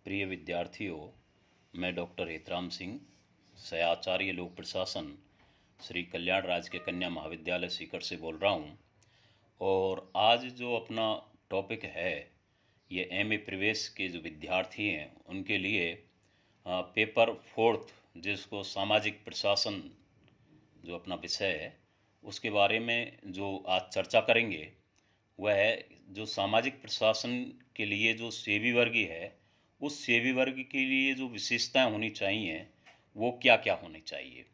प्रिय विद्यार्थियों, मैं डॉक्टर हेतराम सिंह, सहआचार्य लोक प्रशासन, श्री कल्याण राज के कन्या महाविद्यालय सीकर से बोल रहा हूँ। और आज जो अपना टॉपिक है, ये एमए प्रवेश के जो विद्यार्थी हैं उनके लिए पेपर फोर्थ, जिसको सामाजिक प्रशासन जो अपना विषय है उसके बारे में जो आज चर्चा करेंगे वह है जो सामाजिक प्रशासन के लिए जो सेवी वर्ग है, उस सेवी वर्ग के लिए जो विशेषताएं होनी चाहिए वो क्या क्या होनी चाहिए।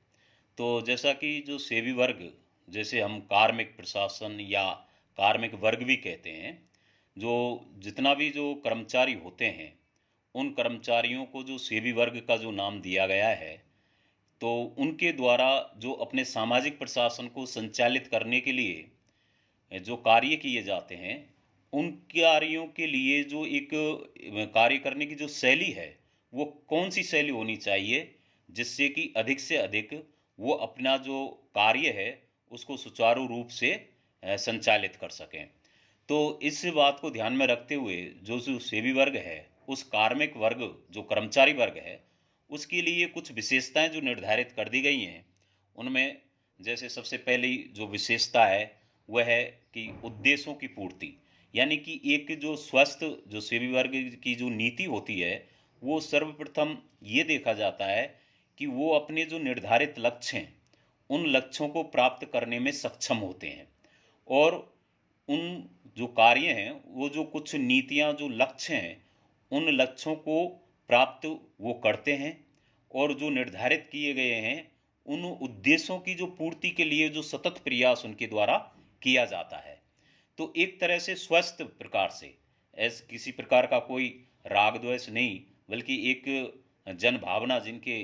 तो जैसा कि जो सेवी वर्ग, जैसे हम कार्मिक प्रशासन या कार्मिक वर्ग भी कहते हैं, जो जितना भी जो कर्मचारी होते हैं उन कर्मचारियों को जो सेवी वर्ग का जो नाम दिया गया है, तो उनके द्वारा जो अपने सामाजिक प्रशासन को संचालित करने के लिए जो कार्य किए जाते हैं, उन कार्यों के लिए जो एक कार्य करने की जो शैली है वो कौन सी शैली होनी चाहिए, जिससे कि अधिक से अधिक वो अपना जो कार्य है उसको सुचारू रूप से संचालित कर सकें। तो इस बात को ध्यान में रखते हुए जो जो सेवी वर्ग है, उस कार्मिक वर्ग जो कर्मचारी वर्ग है, उसके लिए कुछ विशेषताएं जो निर्धारित कर दी गई हैं। उनमें जैसे सबसे पहली जो विशेषता है वह है कि उद्देश्यों की पूर्ति, यानी कि एक जो स्वस्थ जो सेवी वर्ग की जो नीति होती है वो सर्वप्रथम ये देखा जाता है कि वो अपने जो निर्धारित लक्ष्य हैं उन लक्ष्यों को प्राप्त करने में सक्षम होते हैं, और उन जो कार्य हैं वो जो कुछ नीतियां जो लक्ष्य हैं उन लक्ष्यों को प्राप्त वो करते हैं, और जो निर्धारित किए गए हैं उन उद्देश्यों की जो पूर्ति के लिए जो सतत प्रयास उनके द्वारा किया जाता है। तो एक तरह से स्वस्थ प्रकार से, ऐसे किसी प्रकार का कोई राग द्वेष नहीं, बल्कि एक जन भावना जिनके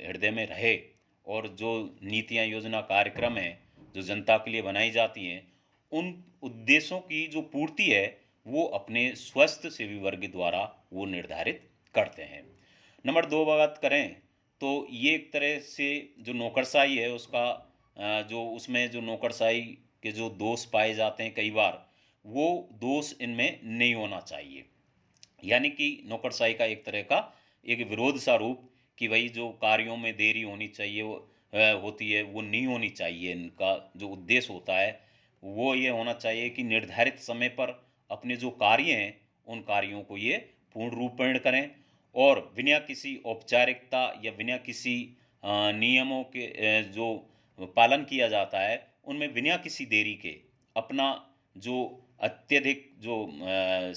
हृदय में रहे, और जो नीतियां योजना कार्यक्रम हैं जो जनता के लिए बनाई जाती हैं, उन उद्देश्यों की जो पूर्ति है वो अपने स्वस्थ सेवी वर्ग द्वारा वो निर्धारित करते हैं। नंबर 2 बात करें तो ये एक तरह से जो नौकरशाही है उसका जो उसमें जो नौकरशाही के जो दोष पाए जाते हैं कई बार, वो दोष इनमें नहीं होना चाहिए। यानी कि नौकरशाही का एक तरह का एक विरोध सा रूप कि भाई जो कार्यों में देरी होनी चाहिए वो होती है, वो नहीं होनी चाहिए। इनका जो उद्देश्य होता है वो ये होना चाहिए कि निर्धारित समय पर अपने जो कार्य हैं उन कार्यों को ये पूर्ण रूपेण करें, और बिना किसी औपचारिकता या बिना किसी नियमों के जो पालन किया जाता है उनमें बिना किसी देरी के अपना जो अत्यधिक जो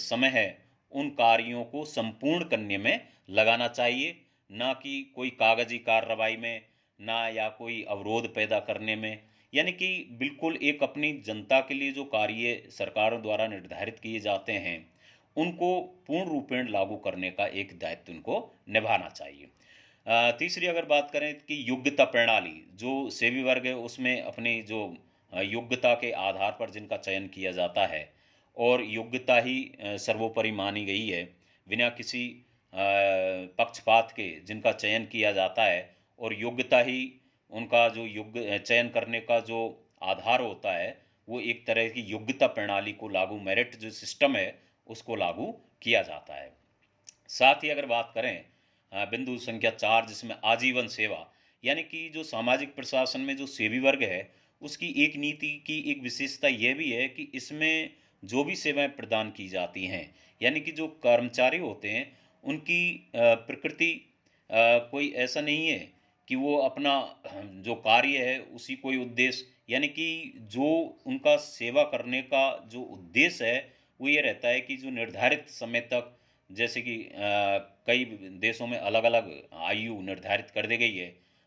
समय है उन कार्यों को संपूर्ण करने में लगाना चाहिए, ना कि कोई कागजी कार्रवाई में, ना या कोई अवरोध पैदा करने में। यानी कि बिल्कुल एक अपनी जनता के लिए जो कार्य सरकारों द्वारा निर्धारित किए जाते हैं उनको पूर्ण रूपेण लागू करने का एक दायित्व उनको निभाना चाहिए। तीसरी अगर बात करें कि योग्यता प्रणाली, जो सेवी वर्ग है उसमें अपनी जो योग्यता के आधार पर जिनका चयन किया जाता है, और योग्यता ही सर्वोपरि मानी गई है, बिना किसी पक्षपात के जिनका चयन किया जाता है, और योग्यता ही उनका जो योग्य चयन करने का जो आधार होता है वो एक तरह की योग्यता प्रणाली को लागू, मेरिट जो सिस्टम है उसको लागू किया जाता है। साथ ही अगर बात करें बिंदु संख्या 4, जिसमें आजीवन सेवा, यानी कि जो सामाजिक प्रशासन में जो सेवी वर्ग है उसकी एक नीति की एक विशेषता यह भी है कि इसमें जो भी सेवाएं प्रदान की जाती हैं, यानी कि जो कर्मचारी होते हैं उनकी प्रकृति कोई ऐसा नहीं है कि वो अपना जो कार्य है उसी कोई उद्देश्य, यानी कि जो उनका सेवा करने का जो उद्देश्य है वो ये रहता है कि जो निर्धारित समय तक, जैसे कि कई देशों में अलग अलग आयु निर्धारित कर दी गई है।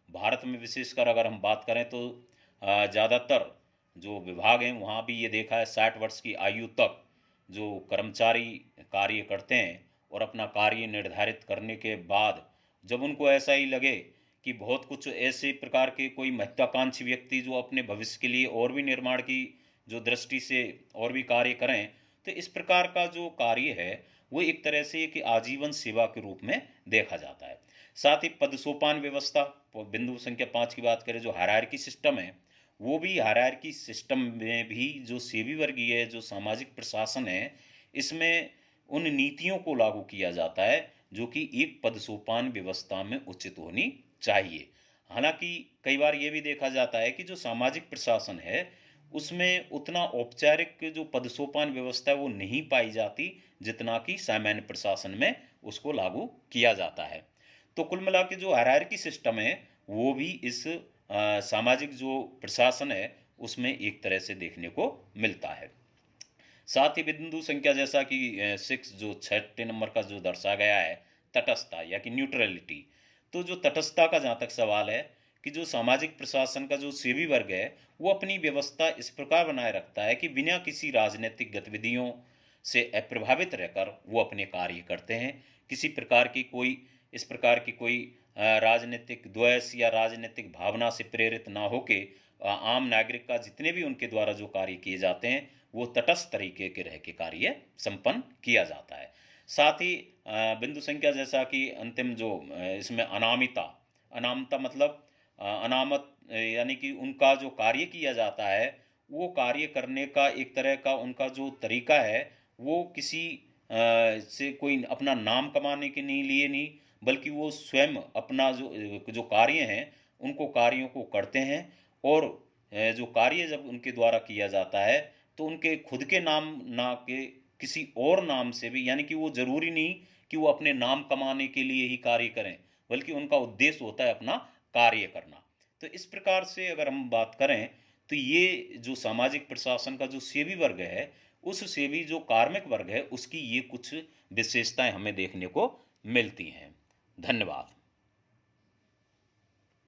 भारत में विशेषकर अगर हम बात करें तो ज़्यादातर जो विभाग हैं वहाँ भी ये देखा है 60 वर्ष की आयु तक जो कर्मचारी कार्य करते हैं, और अपना कार्य निर्धारित करने के बाद जब उनको ऐसा ही लगे कि बहुत कुछ ऐसे प्रकार के कोई महत्वाकांक्षी व्यक्ति जो अपने भविष्य के लिए और भी निर्माण की जो दृष्टि से और भी कार्य करें, तो इस प्रकार का जो कार्य है वो एक तरह से एक आजीवन सेवा के रूप में देखा जाता है। साथ ही पद सोपान व्यवस्था, बिंदु संख्या 5 की बात करें, जो हायरार्की सिस्टम है, वो भी हायरार्की सिस्टम में भी जो सेवी वर्गीय जो सामाजिक प्रशासन है इसमें उन नीतियों को लागू किया जाता है जो कि एक पदसोपान व्यवस्था में उचित होनी चाहिए। हालांकि कई बार ये भी देखा जाता है कि जो सामाजिक प्रशासन है उसमें उतना औपचारिक जो पदसोपान व्यवस्था है वो नहीं पाई जाती जितना कि सामान्य प्रशासन में उसको लागू किया जाता है। तो कुल मिला के जो हायरार्की सिस्टम है वो भी इस सामाजिक जो प्रशासन है उसमें एक तरह से देखने को मिलता है। साथ ही बिंदु संख्या जैसा कि 6 जो 6 नंबर का जो दर्शा गया है तटस्थता या कि न्यूट्रलिटी। तो जो तटस्थता का जहाँ तक सवाल है कि जो सामाजिक प्रशासन का जो सेवी वर्ग है वो अपनी व्यवस्था इस प्रकार बनाए रखता है कि बिना किसी राजनीतिक गतिविधियों से अप्रभावित रहकर वो अपने कार्य करते हैं। किसी प्रकार की कोई इस प्रकार की कोई राजनीतिक द्वेष या राजनीतिक भावना से प्रेरित ना होके आम नागरिक का जितने भी उनके द्वारा जो कार्य किए जाते हैं वो तटस्थ तरीके के रह के कार्य संपन्न किया जाता है। साथ ही बिंदु संख्या जैसा कि अंतिम जो इसमें अनामिता अनामता मतलब अनामत यानी कि उनका जो कार्य किया जाता है वो कार्य करने का एक तरह का उनका जो तरीका है वो किसी से कोई अपना नाम कमाने के नहीं लिए नहीं, बल्कि वो स्वयं अपना जो जो कार्य हैं उनको कार्यों को करते हैं। और जो कार्य जब उनके द्वारा किया जाता है तो उनके खुद के नाम ना के किसी और नाम से भी, यानी कि वो जरूरी नहीं कि वो अपने नाम कमाने के लिए ही कार्य करें, बल्कि उनका उद्देश्य होता है अपना कार्य करना। तो इस प्रकार से अगर हम बात करें तो ये जो सामाजिक प्रशासन का जो सेवी वर्ग है उस सेवी जो कार्मिक वर्ग है उसकी ये कुछ विशेषताएं हमें देखने को मिलती हैं। धन्यवाद।